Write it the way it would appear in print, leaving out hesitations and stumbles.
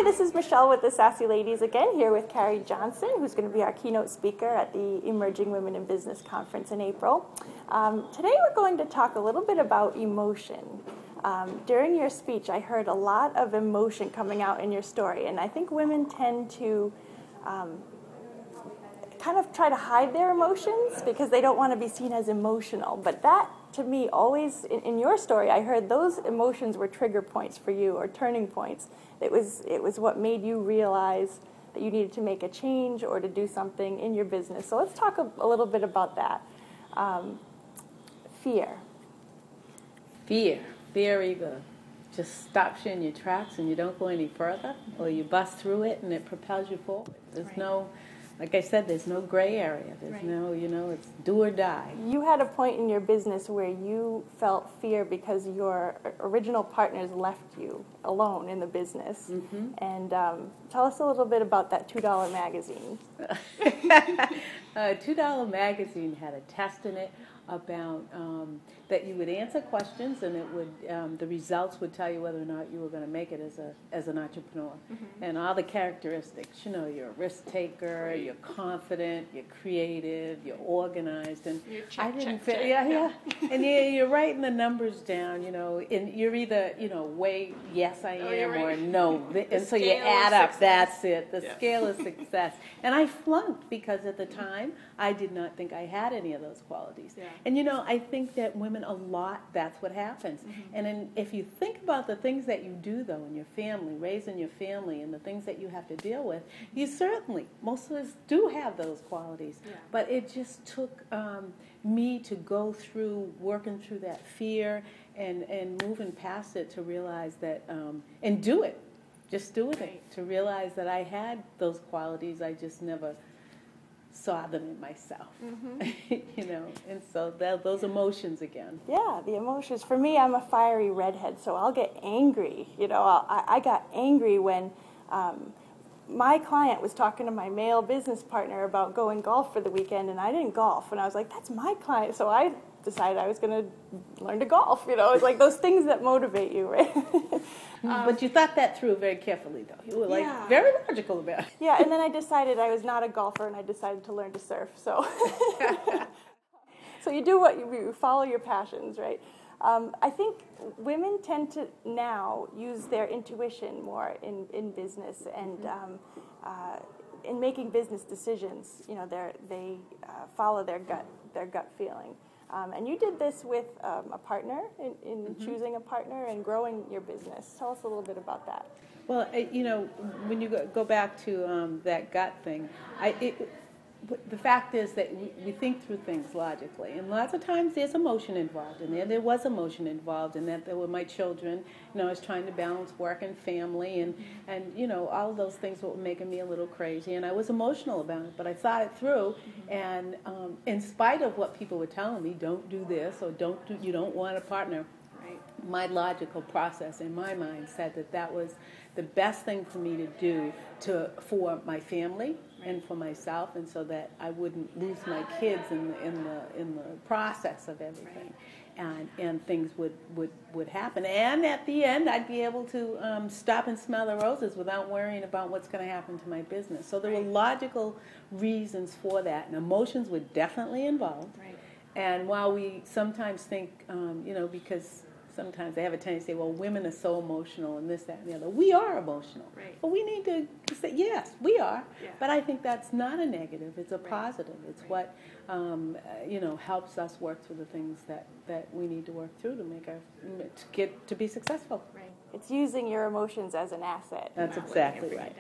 this is Michelle with the Sassy Ladies again, here with Carrie Johnson, who's going to be our keynote speaker at the Emerging Women in Business Conference in April. Today we're going to talk a little bit about emotion. During your speech, I heard a lot of emotion coming out in your story, and I think women tend to kind of try to hide their emotions because they don't want to be seen as emotional. But that, to me, always, in your story, I heard those emotions were trigger points for you, or turning points. It was what made you realize that you needed to make a change or to do something in your business. So let's talk a little bit about that. Fear. Fear either just stops you in your tracks and you don't go any further, or you bust through it and it propels you forward. There's no, like I said, there's no gray area. There's no, it's do or die. You had a point in your business where you felt fear because your original partners left you alone in the business. Mm-hmm. And tell us a little bit about that $2 magazine. $2 magazine had a test in it about that you would answer questions, and it would the results would tell you whether or not you were going to make it as an entrepreneur. Mm-hmm. And all the characteristics, you're a risk taker, you're confident, you're creative, you're organized, and I didn't fit. Yeah. And you're writing the numbers down, and you're either way yes I am or no, and so you add up. That's it. The scale of success. And I flunked because at the time I did not think I had any of those qualities. Yeah. And I think that women a lot, that's what happens. Mm-hmm. And if you think about the things that you do, though, in your family, raising your family, and the things that you have to deal with, you certainly, most of us do have those qualities. Yeah. But it just took me to go through, working through that fear and moving past it to realize that, and do it, just doing it, to realize that I had those qualities, I just never saw them in myself. Mm-hmm. And so those emotions again. Yeah, the emotions. For me, I'm a fiery redhead, so I'll get angry. I got angry when my client was talking to my male business partner about going golf for the weekend, and I didn't golf. And I was like, that's my client. So I decided I was going to learn to golf. It's like those things that motivate you, right? But you thought that through very carefully, though. You were very logical about it. Yeah, and then I decided I was not a golfer, and I decided to learn to surf. So, so you do what you follow your passions, right? I think women tend to now use their intuition more in business and in making business decisions. They follow their gut feeling. And you did this with a partner in choosing a partner and growing your business. Tell us a little bit about that. Well, when you go back to that gut thing, the fact is that we think through things logically, and lots of times there's emotion involved, and there was emotion involved, and that there were my children. I was trying to balance work and family, and all of those things were making me a little crazy, and I was emotional about it. But I thought it through, and in spite of what people were telling me, don't do this or you don't want a partner. My logical process in my mind said that was the best thing for me to do for my family and for myself, and so that I wouldn't lose my kids in the process of everything, and things would happen. And at the end, I'd be able to stop and smell the roses without worrying about what's going to happen to my business. So there were logical reasons for that, and emotions were definitely involved. Right. And while we sometimes think, because sometimes they have a tendency to say, well, women are so emotional and this, that, and the other. We are emotional. Right. But we need to say, yes, we are. Yeah. But I think that's not a negative. It's a positive. It's what, helps us work through the things that we need to work through to be successful. Right. It's using your emotions as an asset. That's exactly right.